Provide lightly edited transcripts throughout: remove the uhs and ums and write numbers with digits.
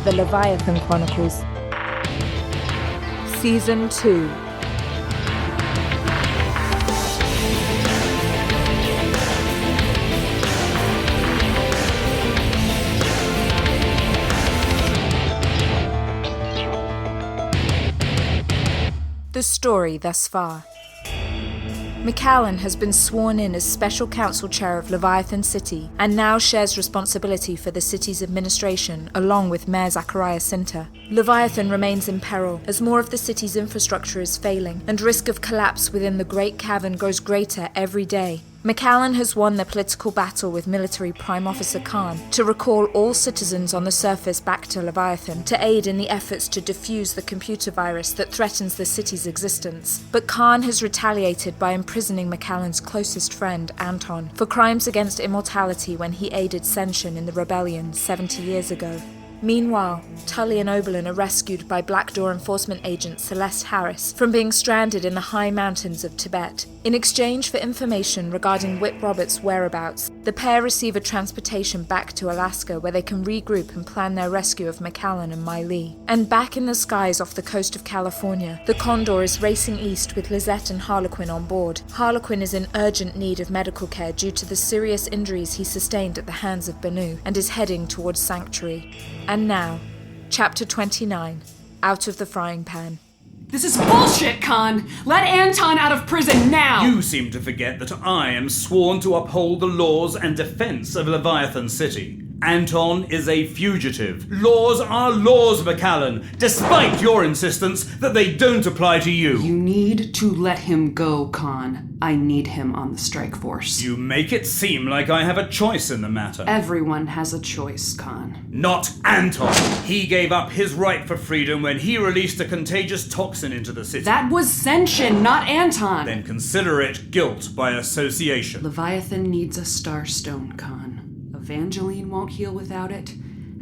The Leviathan Chronicles. Season 2. The story thus far. Macallan has been sworn in as Special Council Chair of Leviathan City and now shares responsibility for the city's administration along with Mayor Zachariah Sinter. Leviathan remains in peril as more of the city's infrastructure is failing and risk of collapse within the Great Cavern grows greater every day. Macallan has won the political battle with military Prime Officer Khan to recall all citizens on the surface back to Leviathan to aid in the efforts to defuse the computer virus that threatens the city's existence. But Khan has retaliated by imprisoning Macallan's closest friend, Anton, for crimes against immortality when he aided Senshin in the rebellion 70 years ago. Meanwhile, Tulley and Oberlin are rescued by Blackdoor Enforcement Agent Celeste Harris from being stranded in the high mountains of Tibet. In exchange for information regarding Whip Roberts' whereabouts, the pair receive a transportation back to Alaska where they can regroup and plan their rescue of Macallan and Mai Li. And back in the skies off the coast of California, the Condor is racing east with Lisette and Harlequinn on board. Harlequinn is in urgent need of medical care due to the serious injuries he sustained at the hands of Banu and is heading towards Sanctuary. And now, Chapter 29, Out of the Frying Pan. This is bullshit, Khan! Let Anton out of prison now! You seem to forget that I am sworn to uphold the laws and defense of Leviathan City. Anton is a fugitive. Laws are laws, Macallan, despite your insistence that they don't apply to you. You need to let him go, Khan. I need him on the strike force. You make it seem like I have a choice in the matter. Everyone has a choice, Khan. Not Anton. He gave up his right for freedom when he released a contagious toxin into the city. That was Senshin, not Anton. Then consider it guilt by association. Leviathan needs a starstone, Khan. Evangeline won't heal without it,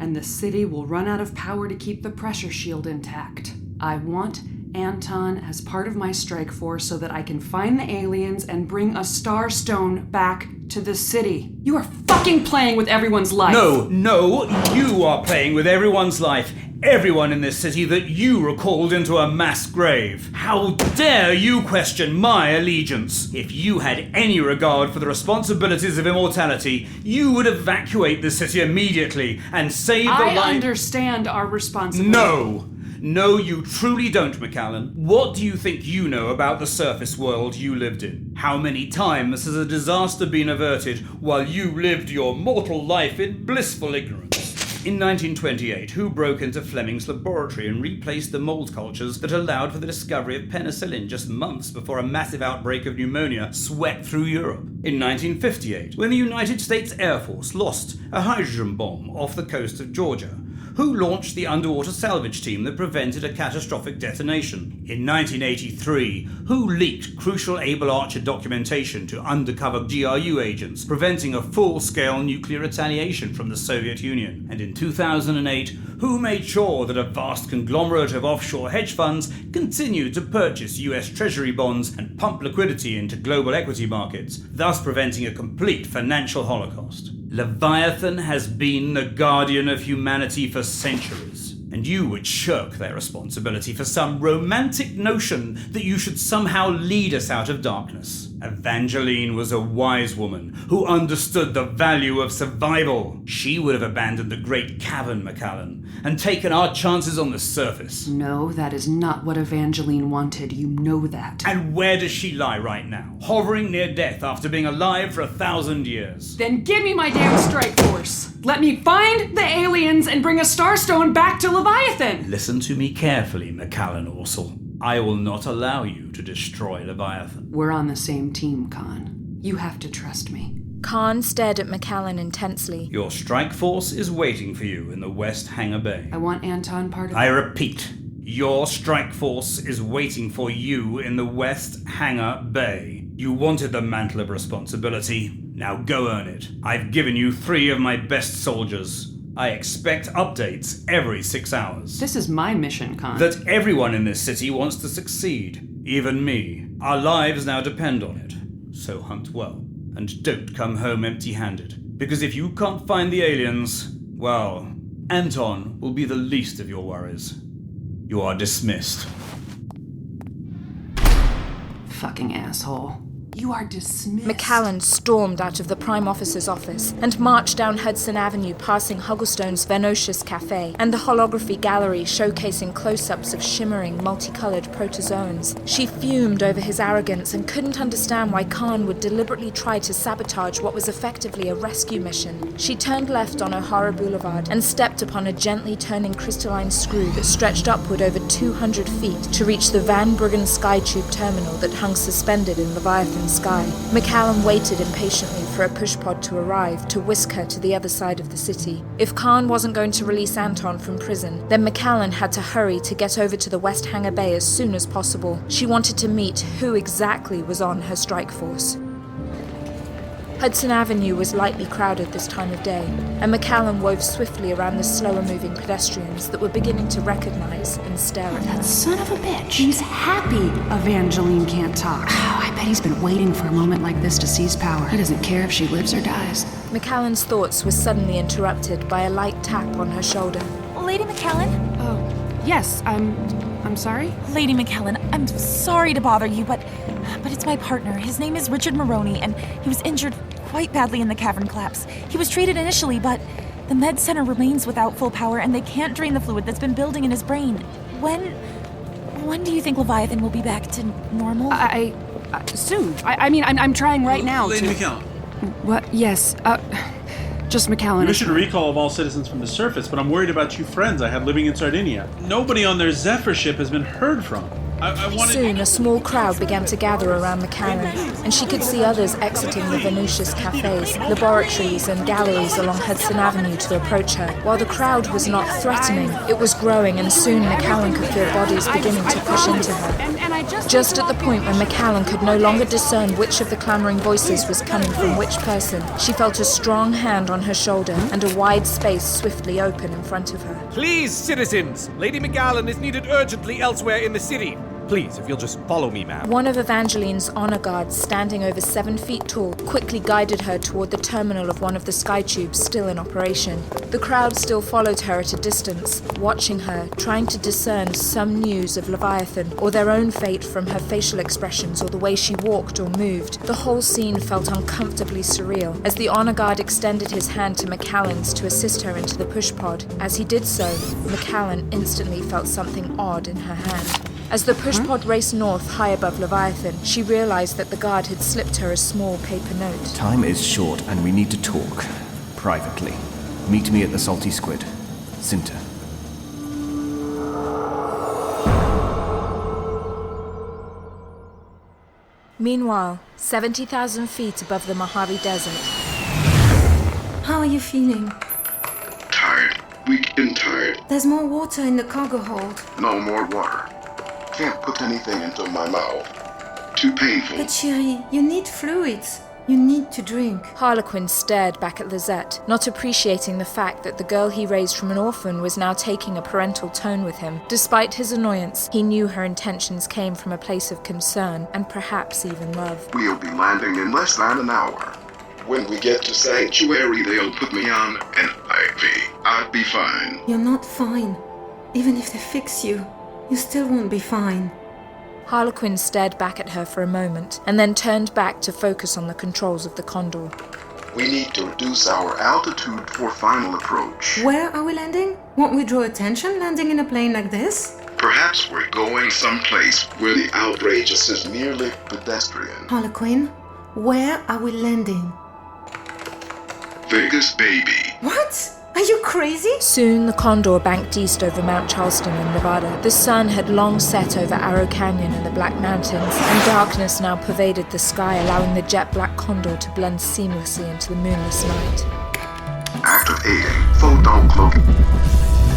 and the city will run out of power to keep the pressure shield intact. I want Anton as part of my strike force so that I can find the aliens and bring a starstone back to the city. You are fucking playing with everyone's life. No, you are playing with everyone's life. Everyone in this city that you recalled into a mass grave. How dare you question my allegiance? If you had any regard for the responsibilities of immortality, you would evacuate the city immediately and save the life. I understand our responsibility. No, you truly don't, Macallan. What do you think you know about the surface world you lived in? How many times has a disaster been averted while you lived your mortal life in blissful ignorance? In 1928, who broke into Fleming's laboratory and replaced the mold cultures that allowed for the discovery of penicillin just months before a massive outbreak of pneumonia swept through Europe? In 1958, when the United States Air Force lost a hydrogen bomb off the coast of Georgia, who launched the underwater salvage team that prevented a catastrophic detonation? In 1983, who leaked crucial Able Archer documentation to undercover GRU agents, preventing a full-scale nuclear retaliation from the Soviet Union? And in 2008, who made sure that a vast conglomerate of offshore hedge funds continued to purchase US Treasury bonds and pump liquidity into global equity markets, thus preventing a complete financial holocaust? Leviathan has been the guardian of humanity for centuries, and you would shirk their responsibility for some romantic notion that you should somehow lead us out of darkness. Evangeline was a wise woman who understood the value of survival. She would have abandoned the Great Cavern, Macallan, and taken our chances on the surface. No, that is not what Evangeline wanted. You know that. And where does she lie right now? Hovering near death after being alive for 1,000 years. Then give me my damn strike force. Let me find the aliens and bring a starstone back to Leviathan. Listen to me carefully, Macallan Orsel. I will not allow you to destroy Leviathan. We're on the same team, Khan. You have to trust me. Khan stared at Macallan intensely. Your strike force is waiting for you in the West Hangar Bay. I want Anton part of I repeat, your strike force is waiting for you in the West Hangar Bay. You wanted the mantle of responsibility. Now go earn it. I've given you 3 of my best soldiers. I expect updates every 6 hours. This is my mission, Khan. That everyone in this city wants to succeed. Even me. Our lives now depend on it. So hunt well. And don't come home empty-handed. Because if you can't find the aliens, well, Anton will be the least of your worries. You are dismissed. Fucking asshole. You are dismissed. Macallan stormed out of the Prime Officer's office and marched down Hudson Avenue, passing Hugglestone's Venocious Cafe and the holography gallery showcasing close-ups of shimmering, multicolored protozoans. She fumed over his arrogance and couldn't understand why Khan would deliberately try to sabotage what was effectively a rescue mission. She turned left on O'Hara Boulevard and stepped upon a gently turning crystalline screw that stretched upward over 200 feet to reach the Van Bruggen Skytube terminal that hung suspended in Leviathan sky. Macallan waited impatiently for a pushpod to arrive to whisk her to the other side of the city. If Khan wasn't going to release Anton from prison, then Macallan had to hurry to get over to the West Hangar Bay as soon as possible. She wanted to meet who exactly was on her strike force. Hudson Avenue was lightly crowded this time of day, and Macallan wove swiftly around the slower-moving pedestrians that were beginning to recognize and stare at her. That son of a bitch. He's happy Evangeline can't talk. Oh, I bet he's been waiting for a moment like this to seize power. He doesn't care if she lives or dies. Macallan's thoughts were suddenly interrupted by a light tap on her shoulder. Lady Macallan? Oh, yes, I'm sorry? Lady Macallan, I'm sorry to bother you, but it's my partner. His name is Richard Maroney, and he was injured quite badly in the cavern collapse. He was treated initially, but the med center remains without full power, and they can't drain the fluid that's been building in his brain. When do you think Leviathan will be back to normal? Soon. I'm trying right now. Lady Macallan. What? Yes, just Macallan. Mission recall of all citizens from the surface, but I'm worried about you friends I had living in Sardinia. Nobody on their Zephyr ship has been heard from. I wanted... Soon, a small crowd began to gather around Macallan, and she could see others exiting the Venocious cafes, laboratories, and galleries along Hudson Avenue to approach her. While the crowd was not threatening, it was growing, and soon Macallan could feel bodies beginning to push into her. Just at the point when Macallan could no longer discern which of the clamoring voices was coming from which person, she felt a strong hand on her shoulder and a wide space swiftly open in front of her. Please, citizens! Lady Macallan is needed urgently elsewhere in the city. Please, if you'll just follow me, ma'am. One of Evangeline's honor guards, standing over 7 feet tall, quickly guided her toward the terminal of one of the skytubes still in operation. The crowd still followed her at a distance, watching her, trying to discern some news of Leviathan, or their own fate from her facial expressions or the way she walked or moved. The whole scene felt uncomfortably surreal, as the honor guard extended his hand to Macallan's to assist her into the pushpod. As he did so, Macallan instantly felt something odd in her hand. As the pushpod raced north high above Leviathan, she realized that the guard had slipped her a small paper note. Time is short and we need to talk. Privately. Meet me at the Salty Squid. Sinter. Meanwhile, 70,000 feet above the Mojave Desert. How are you feeling? Tired. Weak and tired. There's more water in the cargo hold. No more water. Can't put anything into my mouth. Too painful. But Cherie, you need fluids. You need to drink. Harlequin stared back at Lisette, not appreciating the fact that the girl he raised from an orphan was now taking a parental tone with him. Despite his annoyance, he knew her intentions came from a place of concern and perhaps even love. We'll be landing in less than an hour. When we get to Sanctuary, they'll put me on an IV. I'll be fine. You're not fine. Even if they fix you, you still won't be fine. Harlequin stared back at her for a moment, and then turned back to focus on the controls of the Condor. We need to reduce our altitude for final approach. Where are we landing? Won't we draw attention landing in a plane like this? Perhaps we're going someplace where the outrageous is merely pedestrian. Harlequin, where are we landing? Vegas, baby. What? Are you crazy? Soon the Condor banked east over Mount Charleston in Nevada. The sun had long set over Arrow Canyon and the Black Mountains, and darkness now pervaded the sky, allowing the jet-black Condor to blend seamlessly into the moonless night. Activating photon cloaking.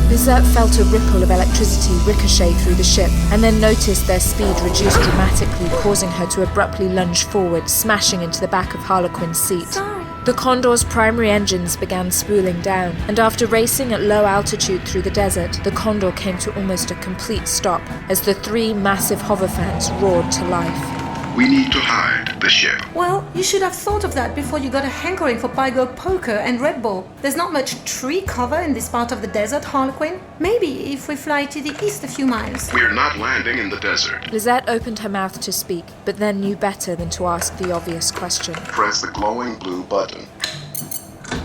Lisette felt a ripple of electricity ricochet through the ship, and then noticed their speed reduce dramatically, causing her to abruptly lunge forward, smashing into the back of Harlequin's seat. Sorry. The Condor's primary engines began spooling down, and after racing at low altitude through the desert, the Condor came to almost a complete stop as the 3 massive hover fans roared to life. We need to hide. the ship. Well, you should have thought of that before you got a hankering for Pygo poker and Red Bull. There's not much tree cover in this part of the desert, Harlequin. Maybe if we fly to the east a few miles. We're not landing in the desert. Lisette opened her mouth to speak, but then knew better than to ask the obvious question. Press the glowing blue button.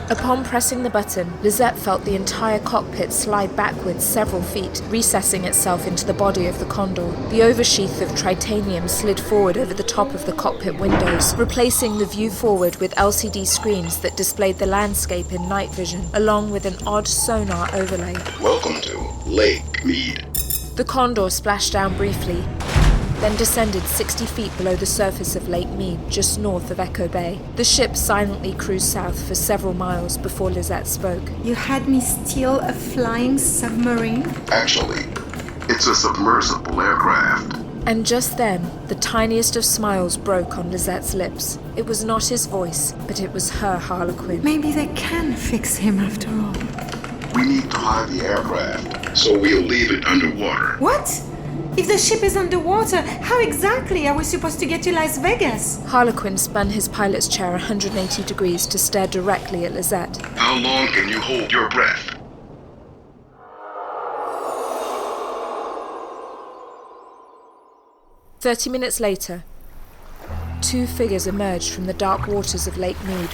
Upon pressing the button, Lisette felt the entire cockpit slide backwards several feet, recessing itself into the body of the Condor. The oversheath of tritanium slid forward over the top of the cockpit windows, replacing the view forward with LCD screens that displayed the landscape in night vision, along with an odd sonar overlay. Welcome to Lake Mead. The Condor splashed down briefly, then descended 60 feet below the surface of Lake Mead, just north of Echo Bay. The ship silently cruised south for several miles before Lisette spoke. You had me steal a flying submarine? Actually, it's a submersible aircraft. And just then, the tiniest of smiles broke on Lisette's lips. It was not his voice, but it was her Harlequin. Maybe they can fix him after all. We need to hide the aircraft, so we'll leave it underwater. What? If the ship is underwater, how exactly are we supposed to get to Las Vegas? Harlequin spun his pilot's chair 180 degrees to stare directly at Lisette. How long can you hold your breath? "30 minutes later, two figures emerged from the dark waters of Lake Mead,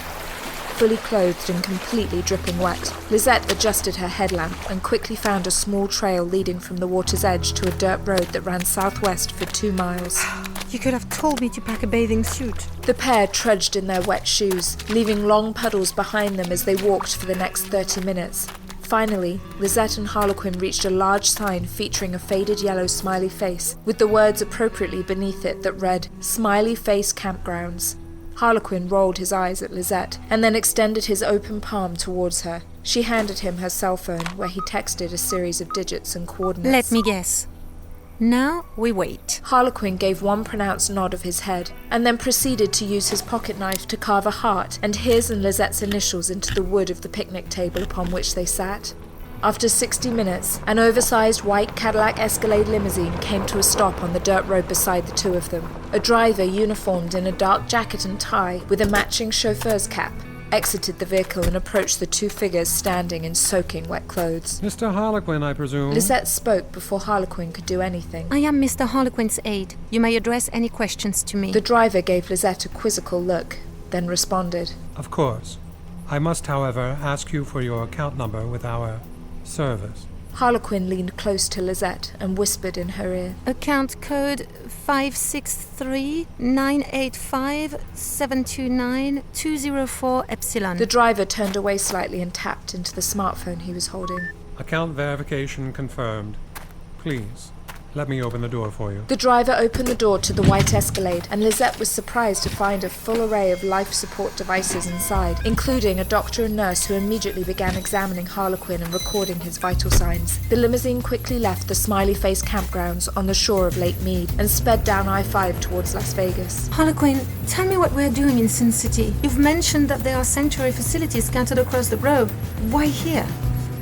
fully clothed and completely dripping wet. Lisette adjusted her headlamp and quickly found a small trail leading from the water's edge to a dirt road that ran southwest for 2 miles. You could have told me to pack a bathing suit. The pair trudged in their wet shoes, leaving long puddles behind them as they walked for the next 30 minutes. Finally, Lisette and Harlequin reached a large sign featuring a faded yellow smiley face, with the words appropriately beneath it that read, "Smiley Face Campgrounds." Harlequin rolled his eyes at Lisette, and then extended his open palm towards her. She handed him her cell phone, where he texted a series of digits and coordinates. Let me guess. Now we wait. Harlequin gave one pronounced nod of his head, and then proceeded to use his pocket knife to carve a heart and his and Lisette's initials into the wood of the picnic table upon which they sat. After 60 minutes, an oversized white Cadillac Escalade limousine came to a stop on the dirt road beside the two of them. A driver uniformed in a dark jacket and tie, with a matching chauffeur's cap, exited the vehicle and approached the two figures standing in soaking wet clothes. Mr. Harlequin, I presume? Lisette spoke before Harlequin could do anything. I am Mr. Harlequin's aide. You may address any questions to me. The driver gave Lisette a quizzical look, then responded. Of course. I must, however, ask you for your account number with our service. Harlequin leaned close to Lisette and whispered in her ear. Account code 563-985-729-204 Epsilon. The driver turned away slightly and tapped into the smartphone he was holding. Account verification confirmed. Please, let me open the door for you. The driver opened the door to the white Escalade, and Lisette was surprised to find a full array of life support devices inside, including a doctor and nurse who immediately began examining Harlequin and recording his vital signs. The limousine quickly left the Smiley Face campgrounds on the shore of Lake Mead and sped down I-5 towards Las Vegas. Harlequin, tell me what we're doing in Sin City. You've mentioned that there are sanctuary facilities scattered across the globe. Why here?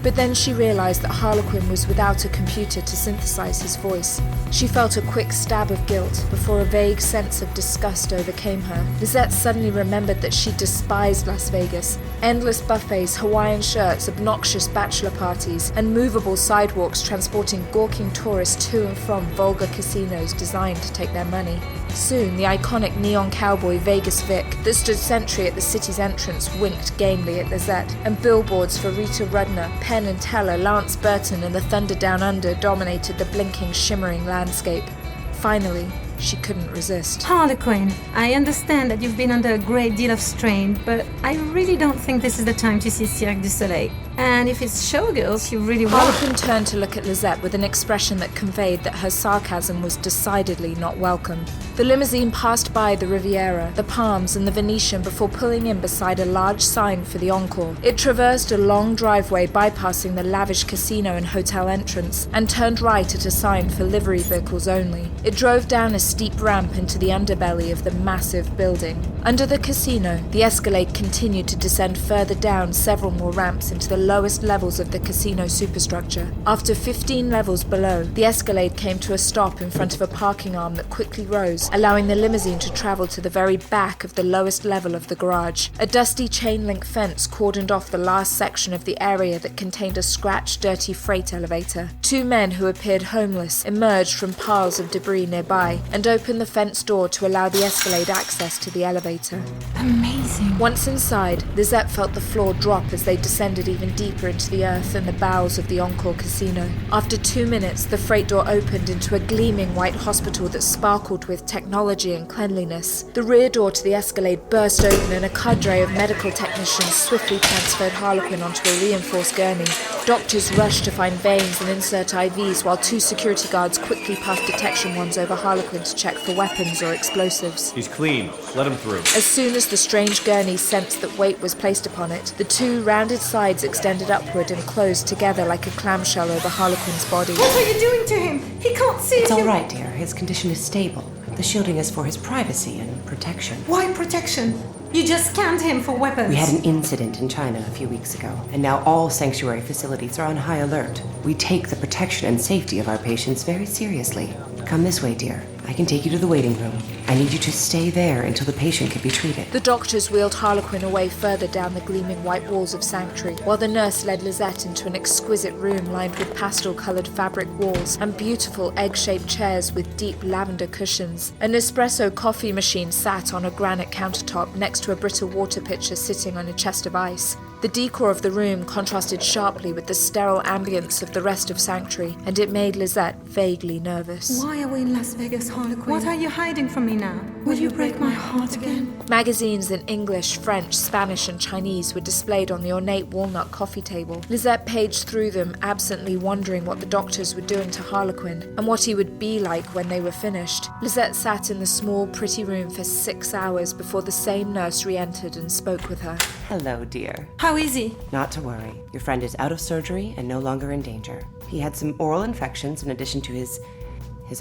But then she realized that Harlequin was without a computer to synthesize his voice. She felt a quick stab of guilt before a vague sense of disgust overcame her. Lisette suddenly remembered that she despised Las Vegas. Endless buffets, Hawaiian shirts, obnoxious bachelor parties, and movable sidewalks transporting gawking tourists to and from vulgar casinos designed to take their money. Soon, the iconic neon cowboy Vegas Vic that stood sentry at the city's entrance winked gamely at Lisette, and billboards for Rita Rudner, Penn and Teller, Lance Burton, and the Thunder Down Under dominated the blinking, shimmering landscape. Finally, she couldn't resist. Harlequin, I understand that you've been under a great deal of strain, but I really don't think this is the time to see Cirque du Soleil. And if it's showgirls, you really want... Harlequin turned to look at Lisette with an expression that conveyed that her sarcasm was decidedly not welcome. The limousine passed by the Riviera, the Palms, and the Venetian before pulling in beside a large sign for the Encore. It traversed a long driveway bypassing the lavish casino and hotel entrance, and turned right at a sign for livery vehicles only. It drove down a steep ramp into the underbelly of the massive building. Under the casino, the escalade continued to descend further down several more ramps into the lowest levels of the casino superstructure. After 15 levels below, the escalade came to a stop in front of a parking arm that quickly rose, allowing the limousine to travel to the very back of the lowest level of the garage. A dusty chain-link fence cordoned off the last section of the area that contained a scratched, dirty freight elevator. Two men who appeared homeless emerged from piles of debris nearby and opened the fence door to allow the escalade access to the elevator. Amazing. Once inside, Lisette felt the floor drop as they descended even deeper into the earth and the bowels of the Encore Casino. After 2 minutes, the freight door opened into a gleaming white hospital that sparkled with technology and cleanliness. The rear door to the escalade burst open and a cadre of medical technicians swiftly transferred Harlequin onto a reinforced gurney. Doctors rushed to find veins and insert IVs, while 2 security guards quickly passed detection wands over Harlequin to check for weapons or explosives. He's clean. Let him through. As soon as the strange gurney sensed that weight was placed upon it, the 2 rounded sides extended upward and closed together like a clamshell over Harlequin's body. What are you doing to him? He can't see It's if all you... right, dear. His condition is stable. The shielding is for his privacy and protection. Why protection? You just scanned him for weapons. We had an incident in China a few weeks ago, and now all sanctuary facilities are on high alert. We take the protection and safety of our patients very seriously. Come this way, dear. I can take you to the waiting room. I need you to stay there until the patient can be treated. The doctors wheeled Harlequin away further down the gleaming white walls of Sanctuary, while the nurse led Lisette into an exquisite room lined with pastel-coloured fabric walls and beautiful egg-shaped chairs with deep lavender cushions. An espresso coffee machine sat on a granite countertop next to a brittle water pitcher sitting on a chest of ice. The decor of the room contrasted sharply with the sterile ambience of the rest of Sanctuary, and it made Lisette vaguely nervous. Why are we in Las Vegas, Harlequin? What are you hiding from me now? Will you break my heart again? Magazines in English, French, Spanish, and Chinese were displayed on the ornate walnut coffee table. Lisette paged through them, absently wondering what the doctors were doing to Harlequin, and what he would be like when they were finished. Lisette sat in the small, pretty room for 6 hours before the same nurse re-entered and spoke with her. Hello, dear. How is he? Not to worry. Your friend is out of surgery and no longer in danger. He had some oral infections in addition to his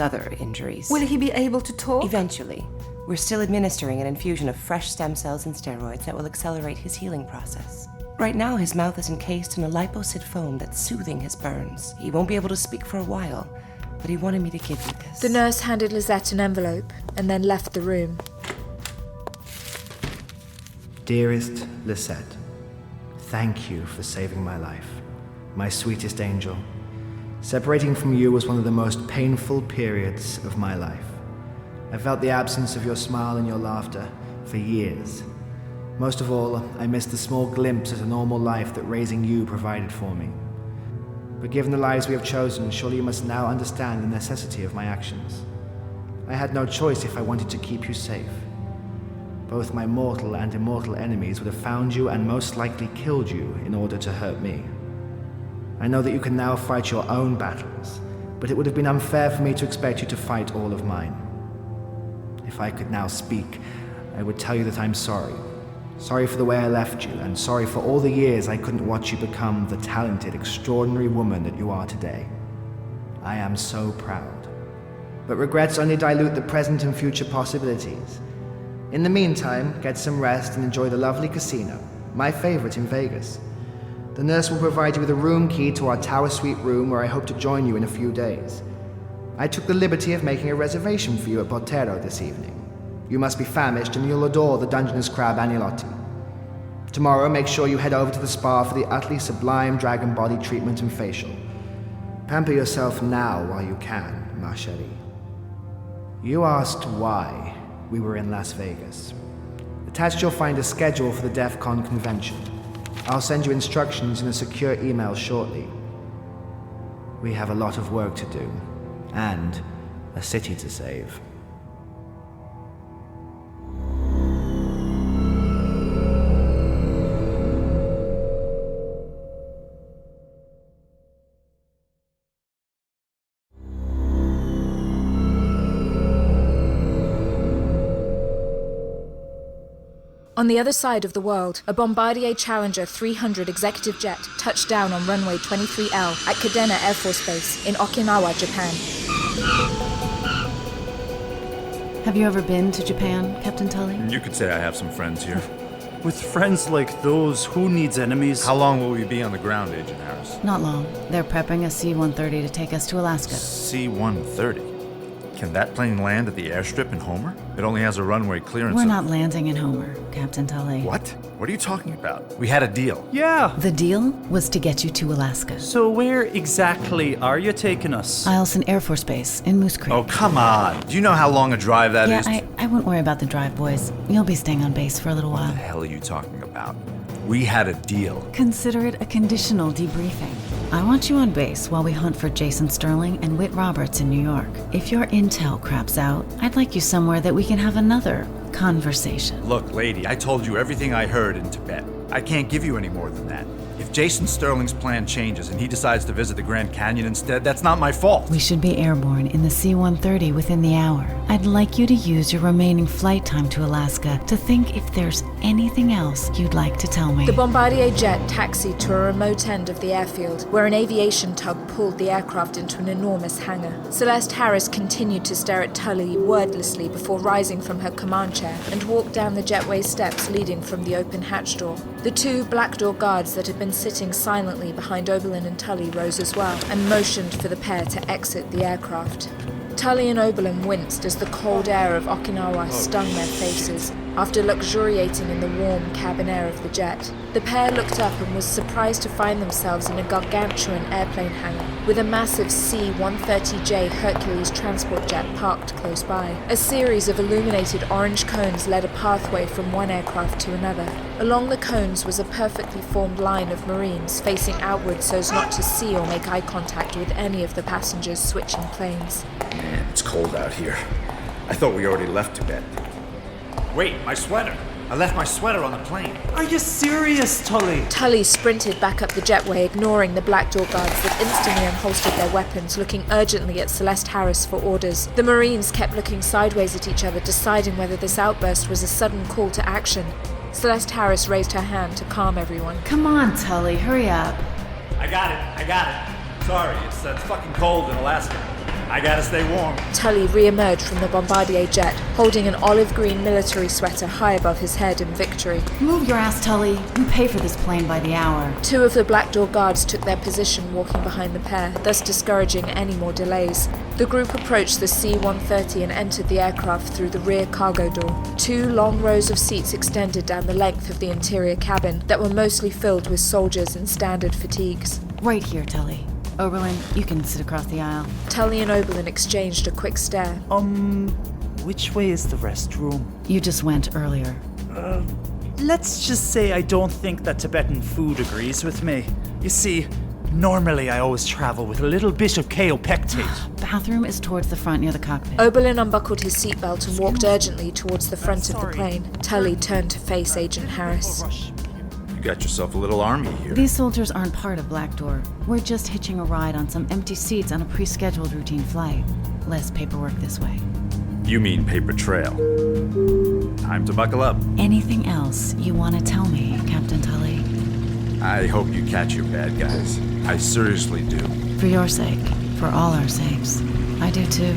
other injuries. Will he be able to talk? Eventually. We're still administering an infusion of fresh stem cells and steroids that will accelerate his healing process. Right now, his mouth is encased in a liposid foam that's soothing his burns. He won't be able to speak for a while, but he wanted me to give you this. The nurse handed Lisette an envelope and then left the room. Dearest Lisette, thank you for saving my life, my sweetest angel. Separating from you was one of the most painful periods of my life. I felt the absence of your smile and your laughter for years. Most of all, I missed the small glimpse at a normal life that raising you provided for me. But given the lives we have chosen, surely you must now understand the necessity of my actions. I had no choice if I wanted to keep you safe. Both my mortal and immortal enemies would have found you and most likely killed you in order to hurt me. I know that you can now fight your own battles, but it would have been unfair for me to expect you to fight all of mine. If I could now speak, I would tell you that I'm sorry. Sorry for the way I left you, and sorry for all the years I couldn't watch you become the talented, extraordinary woman that you are today. I am so proud. But regrets only dilute the present and future possibilities. In the meantime, get some rest and enjoy the lovely casino, my favorite in Vegas. The nurse will provide you with a room key to our tower suite room where I hope to join you in a few days. I took the liberty of making a reservation for you at Botero this evening. You must be famished and you'll adore the Dungeness crab agnolotti. Tomorrow, make sure you head over to the spa for the utterly sublime dragon body treatment and facial. Pamper yourself now while you can, ma chérie. You asked why we were in Las Vegas. Attached you'll find a schedule for the DEF CON convention. I'll send you instructions in a secure email shortly. We have a lot of work to do, and a city to save. On the other side of the world, a Bombardier Challenger 300 executive jet touched down on runway 23L at Kadena Air Force Base in Okinawa, Japan. Have you ever been to Japan, Captain Tulley? You could say I have some friends here. With friends like those, who needs enemies? How long will we be on the ground, Agent Harris? Not long. They're prepping a C-130 to take us to Alaska. C-130? Can that plane land at the airstrip in Homer? It only has a runway clearance. We're not landing in Homer, Captain Tulley. What? What are you talking about? We had a deal. Yeah. The deal was to get you to Alaska. So where exactly are you taking us? Eielson Air Force Base in Moose Creek. Oh, come on. Do you know how long a drive that is? Yeah, I wouldn't worry about the drive, boys. You'll be staying on base for a little while. What the hell are you talking about? We had a deal. Consider it a conditional debriefing. I want you on base while we hunt for Jason Sterling and Whit Roberts in New York. If your intel craps out, I'd like you somewhere that we can have another conversation. Look, lady, I told you everything I heard in Tibet. I can't give you any more than that. If Jason Sterling's plan changes and he decides to visit the Grand Canyon instead, that's not my fault. We should be airborne in the C-130 within the hour. I'd like you to use your remaining flight time to Alaska to think if there's anything else you'd like to tell me. The Bombardier jet taxied to a remote end of the airfield, where an aviation tug pulled the aircraft into an enormous hangar. Celeste Harris continued to stare at Tulley wordlessly before rising from her command chair and walked down the jetway steps leading from the open hatch door. The two Blackdoor guards that had been sitting silently behind Oberlin and Tulley rose as well and motioned for the pair to exit the aircraft. Tulley and Oberlin winced as the cold air of Okinawa stung their faces after luxuriating in the warm cabin air of the jet. The pair looked up and was surprised to find themselves in a gargantuan airplane hangar with a massive C-130J Hercules transport jet parked close by. A series of illuminated orange cones led a pathway from one aircraft to another. Along the cones was a perfectly formed line of Marines facing outward so as not to see or make eye contact with any of the passengers switching planes. Man, it's cold out here. I thought we already left Tibet. Wait, my sweater! I left my sweater on the plane. Are you serious, Tulley? Tulley sprinted back up the jetway, ignoring the Blackdoor guards that instantly unholstered their weapons, looking urgently at Celeste Harris for orders. The Marines kept looking sideways at each other, deciding whether this outburst was a sudden call to action. Celeste Harris raised her hand to calm everyone. Come on, Tulley, hurry up. I got it. Sorry, it's fucking cold in Alaska. I gotta stay warm. Tulley re-emerged from the Bombardier jet, holding an olive green military sweater high above his head in victory. Move your ass, Tulley. You pay for this plane by the hour. Two of the Blackdoor guards took their position walking behind the pair, thus discouraging any more delays. The group approached the C-130 and entered the aircraft through the rear cargo door. Two long rows of seats extended down the length of the interior cabin that were mostly filled with soldiers in standard fatigues. Right here, Tulley. Oberlin, you can sit across the aisle. Tulley and Oberlin exchanged a quick stare. Which way is the restroom? You just went earlier. Let's just say I don't think that Tibetan food agrees with me. You see, normally I always travel with a little bit of kaopectate. Bathroom is towards the front near the cockpit. Oberlin unbuckled his seatbelt and walked urgently towards the front of the plane. Tulley turned to face Agent Harris. You got yourself a little army here. These soldiers aren't part of Blackdoor. We're just hitching a ride on some empty seats on a pre-scheduled routine flight. Less paperwork this way. You mean paper trail. Time to buckle up. Anything else you want to tell me, Captain Tulley? I hope you catch your bad guys. I seriously do. For your sake. For all our sakes. I do too.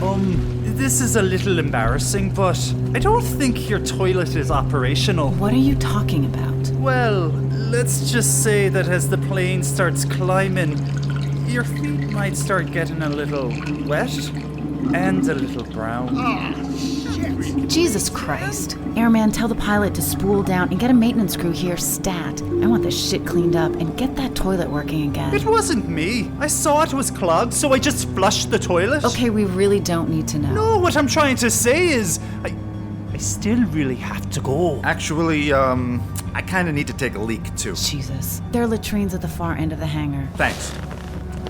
This is a little embarrassing, but I don't think your toilet is operational. What are you talking about? Well, let's just say that as the plane starts climbing, your feet might start getting a little wet and a little brown. Jesus Christ. Airman, tell the pilot to spool down and get a maintenance crew here stat. I want this shit cleaned up and get that toilet working again. It wasn't me. I saw it was clogged, so I just flushed the toilet. Okay, we really don't need to know. No, what I'm trying to say is, I still really have to go. Actually, I kinda need to take a leak, too. Jesus. There are latrines at the far end of the hangar. Thanks.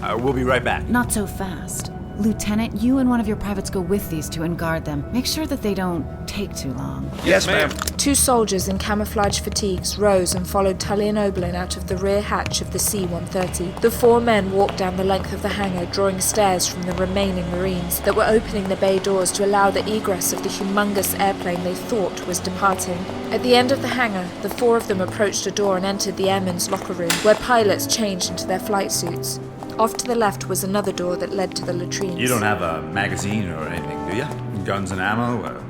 We'll be right back. Not so fast. Lieutenant, you and one of your privates go with these two and guard them. Make sure that they don't take too long. Yes, ma'am. Two soldiers in camouflage fatigues rose and followed Tulley and Oberlin out of the rear hatch of the C-130. The four men walked down the length of the hangar, drawing stares from the remaining Marines that were opening the bay doors to allow the egress of the humongous airplane they thought was departing. At the end of the hangar, the four of them approached a door and entered the airmen's locker room, where pilots changed into their flight suits. Off to the left was another door that led to the latrines. You don't have a magazine or anything, do you? Guns and ammo?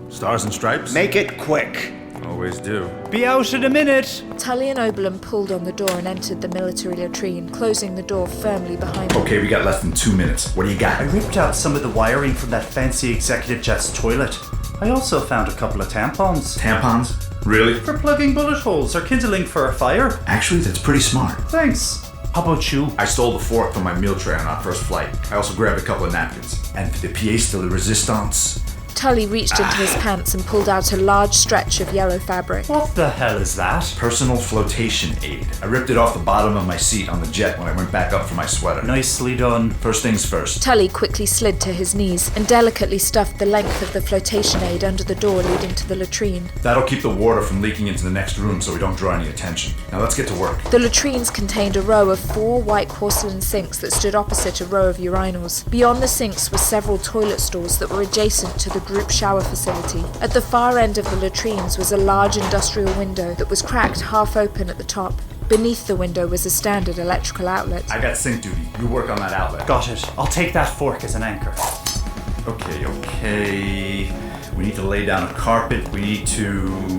Stars and stripes? Make it quick. Always do. Be out in a minute. Tulley and Oberlin pulled on the door and entered the military latrine, closing the door firmly behind them. Okay, we got less than 2 minutes. What do you got? I ripped out some of the wiring from that fancy executive jet's toilet. I also found a couple of tampons. Tampons? Really? For plugging bullet holes or kindling for a fire. Actually, that's pretty smart. Thanks. How about you? I stole the fork from my meal tray on our first flight. I also grabbed a couple of napkins. And for the pièce de la résistance... Tulley reached into his pants and pulled out a large stretch of yellow fabric. What the hell is that? Personal flotation aid. I ripped it off the bottom of my seat on the jet when I went back up for my sweater. Nicely done. First things first. Tulley quickly slid to his knees and delicately stuffed the length of the flotation aid under the door leading to the latrine. That'll keep the water from leaking into the next room so we don't draw any attention. Now let's get to work. The latrines contained a row of 4 white porcelain sinks that stood opposite a row of urinals. Beyond the sinks were several toilet stalls that were adjacent to the group shower facility. At the far end of the latrines was a large industrial window that was cracked half open at the top. Beneath the window was a standard electrical outlet. I got sink duty. You work on that outlet. Got it. I'll take that fork as an anchor. Okay. We need to lay down a carpet. We need to...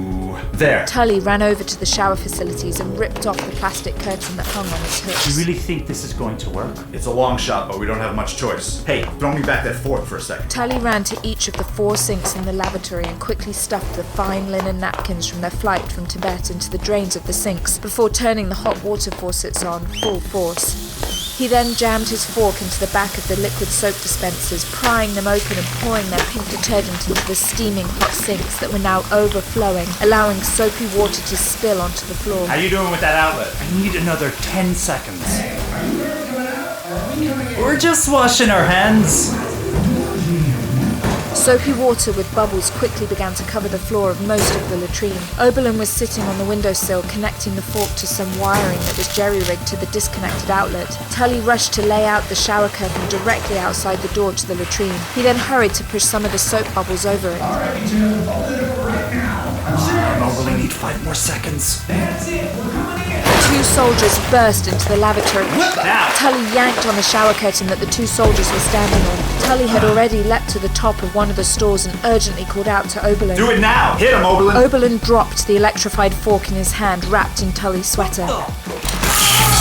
There. Tulley ran over to the shower facilities and ripped off the plastic curtain that hung on its hooks. You really think this is going to work? It's a long shot, but we don't have much choice. Hey, throw me back that fork for a second. Tulley ran to each of the 4 sinks in the lavatory and quickly stuffed the fine linen napkins from their flight from Tibet into the drains of the sinks before turning the hot water faucets on full force. He then jammed his fork into the back of the liquid soap dispensers, prying them open and pouring their pink detergent into the steaming hot sinks that were now overflowing, allowing soapy water to spill onto the floor. How you doing with that outlet? I need another 10 seconds. We're just washing our hands. Soapy water with bubbles quickly began to cover the floor of most of the latrine. Oberlin was sitting on the windowsill, connecting the fork to some wiring that was jerry-rigged to the disconnected outlet. Tulley rushed to lay out the shower curtain directly outside the door to the latrine. He then hurried to push some of the soap bubbles over it. Oberlin need 5 more seconds. The 2 soldiers burst into the lavatory. Tulley yanked on the shower curtain that the 2 soldiers were standing on. Tulley had already leapt to the top of one of the stalls and urgently called out to Oberlin. Do it now! Hit him, Oberlin! Oberlin dropped the electrified fork in his hand, wrapped in Tulley's sweater,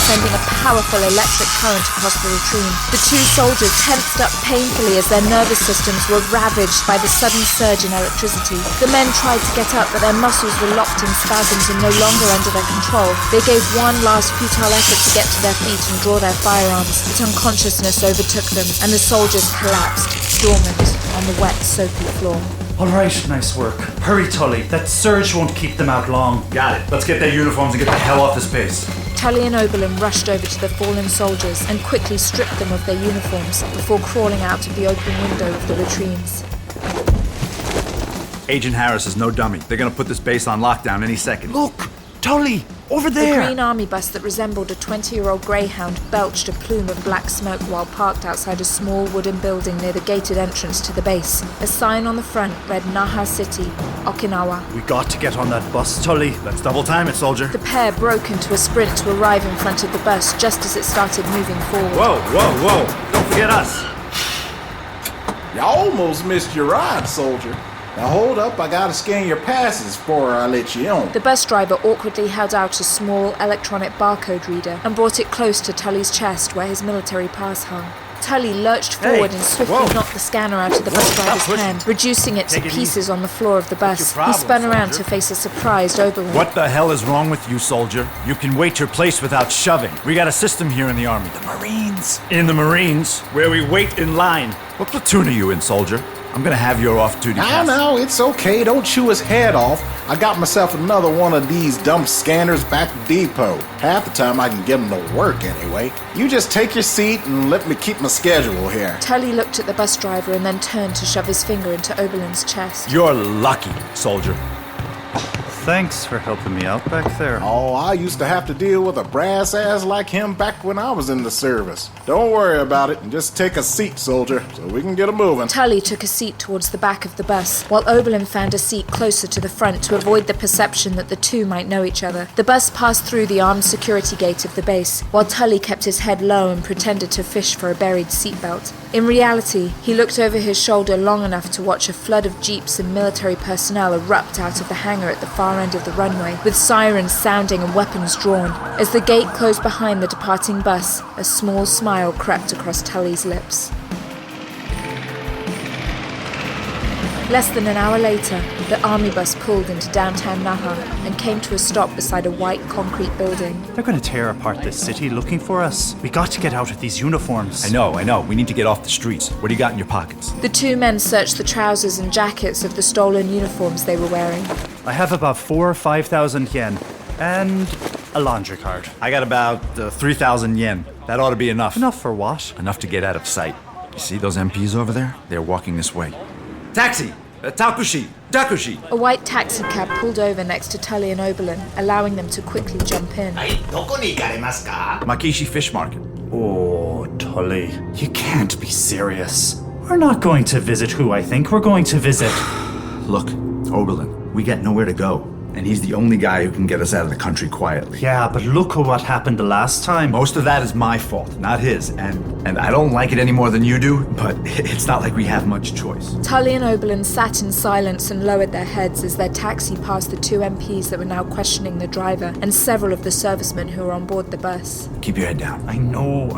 sending a powerful electric current across the latrine. The 2 soldiers tensed up painfully as their nervous systems were ravaged by the sudden surge in electricity. The men tried to get up, but their muscles were locked in spasms and no longer under their control. They gave one last futile effort to get to their feet and draw their firearms, but unconsciousness overtook them, and the soldiers collapsed, dormant, on the wet, soapy floor. All right, nice work. Hurry, Tulley. That surge won't keep them out long. Got it. Let's get their uniforms and get the hell off this base. Tulley and Oberlin rushed over to the fallen soldiers and quickly stripped them of their uniforms before crawling out of the open window of the latrines. Agent Harris is no dummy. They're gonna put this base on lockdown any second. Look! Tulley! Over The there! green army bus that resembled a 20-year-old greyhound belched a plume of black smoke while parked outside a small wooden building near the gated entrance to the base. A sign on the front read Naha City, Okinawa. We got to get on that bus, Tulley. Let's double time it, soldier. The pair broke into a sprint to arrive in front of the bus just as it started moving forward. Whoa! Don't forget us! You almost missed your ride, soldier. Now hold up, I gotta scan your passes before I let you on. The bus driver awkwardly held out a small electronic barcode reader and brought it close to Tulley's chest where his military pass hung. Tulley lurched forward and swiftly knocked the scanner out of the bus driver's hand, reducing it to pieces on the floor of the bus. He spun around to face a surprised Oberlin. What the hell is wrong with you, soldier? You can wait your place without shoving. We got a system here in the Army. The Marines. In the Marines, where we wait in line. What platoon are you in, soldier? I'm gonna have your off-duty pass. No, it's okay. Don't chew his head off. I got myself another one of these dumb scanners back at the depot. Half the time I can get them to work anyway. You just take your seat and let me keep my schedule here. Tulley looked at the bus driver and then turned to shove his finger into Oberlin's chest. You're lucky, soldier. thanks for helping me out back there. Oh, I used to have to deal with a brass ass like him back when I was in the service. Don't worry about it and just take a seat, soldier, so we can get a moving. Tulley took a seat towards the back of the bus, while Oberlin found a seat closer to the front to avoid the perception that the two might know each other. The bus passed through the armed security gate of the base, while Tulley kept his head low and pretended to fish for a buried seatbelt. In reality, he looked over his shoulder long enough to watch a flood of jeeps and military personnel erupt out of the hangar at the far end of the runway, with sirens sounding and weapons drawn. As the gate closed behind the departing bus, a small smile crept across Tulley's lips. Less than an hour later, the army bus pulled into downtown Naha and came to a stop beside a white concrete building. They're going to tear apart this city looking for us. We got to get out of these uniforms. I know. We need to get off the streets. What do you got in your pockets? The two men searched the trousers and jackets of the stolen uniforms they were wearing. I have about 4,000 or 5,000 yen and a laundry card. I got about 3,000 yen. That ought to be enough. Enough for what? Enough to get out of sight. You see those MPs over there? They're walking this way. Taxi! Takushi! A white taxi cab pulled over next to Tulley and Oberlin, allowing them to quickly jump in. Makishi Fish Market. Oh, Tulley, you can't be serious. We're not going to visit who I think we're going to visit. Look, Oberlin, we got nowhere to go. And he's the only guy who can get us out of the country quietly. Yeah, but look at what happened the last time. Most of that is my fault, not his. And I don't like it any more than you do, but it's not like we have much choice. Tulley and Oberlin sat in silence and lowered their heads as their taxi passed the two MPs that were now questioning the driver and several of the servicemen who were on board the bus. Keep your head down. I know.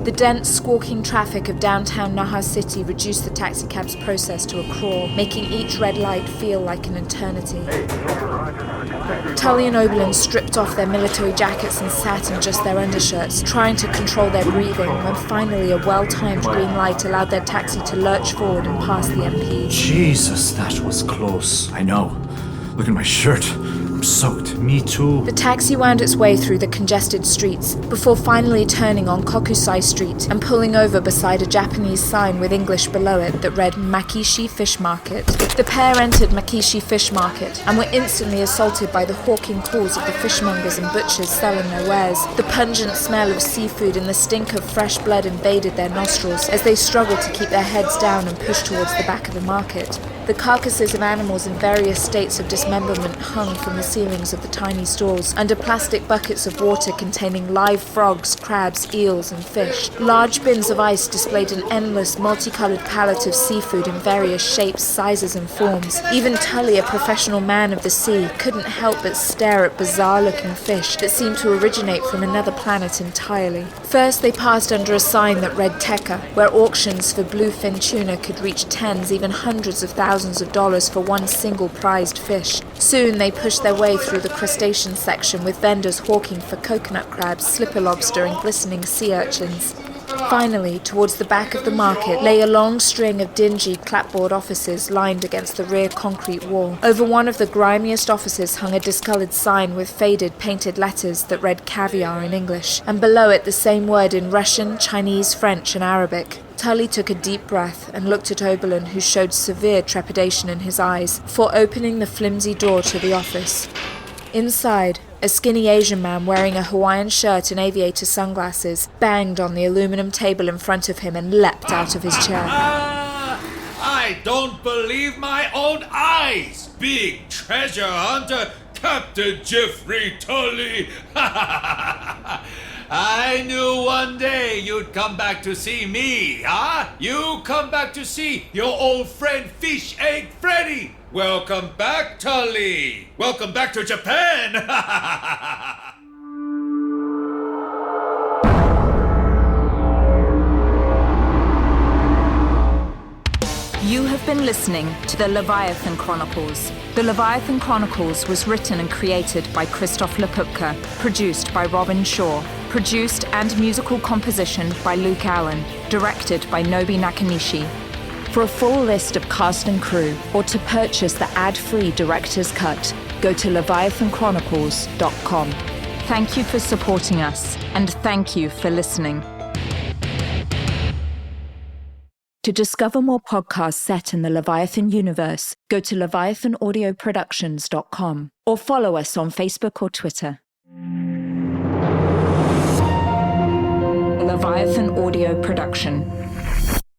The dense, squawking traffic of downtown Naha City reduced the taxicab's process to a crawl, making each red light feel like an eternity. Tulley and Oberlin stripped off their military jackets and sat in just their undershirts, trying to control their breathing, when finally a well-timed green light allowed their taxi to lurch forward and past the MPs. Jesus, that was close. I know. Look at my shirt. I'm soaked. Me too. The taxi wound its way through the congested streets, before finally turning on Kokusai Street and pulling over beside a Japanese sign with English below it that read Makishi Fish Market. The pair entered Makishi Fish Market and were instantly assaulted by the hawking calls of the fishmongers and butchers selling their wares. The pungent smell of seafood and the stink of fresh blood invaded their nostrils as they struggled to keep their heads down and push towards the back of the market. The carcasses of animals in various states of dismemberment hung from the ceilings of the tiny stalls under plastic buckets of water containing live frogs, crabs, eels, and fish. Large bins of ice displayed an endless, multicolored palette of seafood in various shapes, sizes, and forms. Even Tulley, a professional man of the sea, couldn't help but stare at bizarre-looking fish that seemed to originate from another planet entirely. First, they passed under a sign that read Tekka, where auctions for bluefin tuna could reach tens, even hundreds of thousands of dollars for one single prized fish. Soon they pushed their way through the crustacean section with vendors hawking for coconut crabs, slipper lobster, and glistening sea urchins. Finally, towards the back of the market lay a long string of dingy clapboard offices lined against the rear concrete wall. Over one of the grimiest offices hung a discoloured sign with faded painted letters that read caviar in English, and below it the same word in Russian, Chinese, French, and Arabic. Tulley took a deep breath and looked at Oberlin, who showed severe trepidation in his eyes, before opening the flimsy door to the office. Inside, a skinny Asian man wearing a Hawaiian shirt and aviator sunglasses banged on the aluminum table in front of him and leapt out of his chair. I don't believe my own eyes! Big treasure hunter, Captain Jeffrey Tulley! I knew one day you'd come back to see me, huh? You come back to see your old friend Fish Egg Freddy! Welcome back, Tulley! Welcome back to Japan! You have been listening to the Leviathan Chronicles. The Leviathan Chronicles was written and created by Christof Laputka, produced by Robin Shaw, produced and musical composition by Luke Allen, directed by Nobi Nakanishi. For a full list of cast and crew, or to purchase the ad-free director's cut, go to leviathanchronicles.com. Thank you for supporting us, and thank you for listening. To discover more podcasts set in the Leviathan universe, go to leviathanaudioproductions.com or follow us on Facebook or Twitter. Leviathan Audio Production.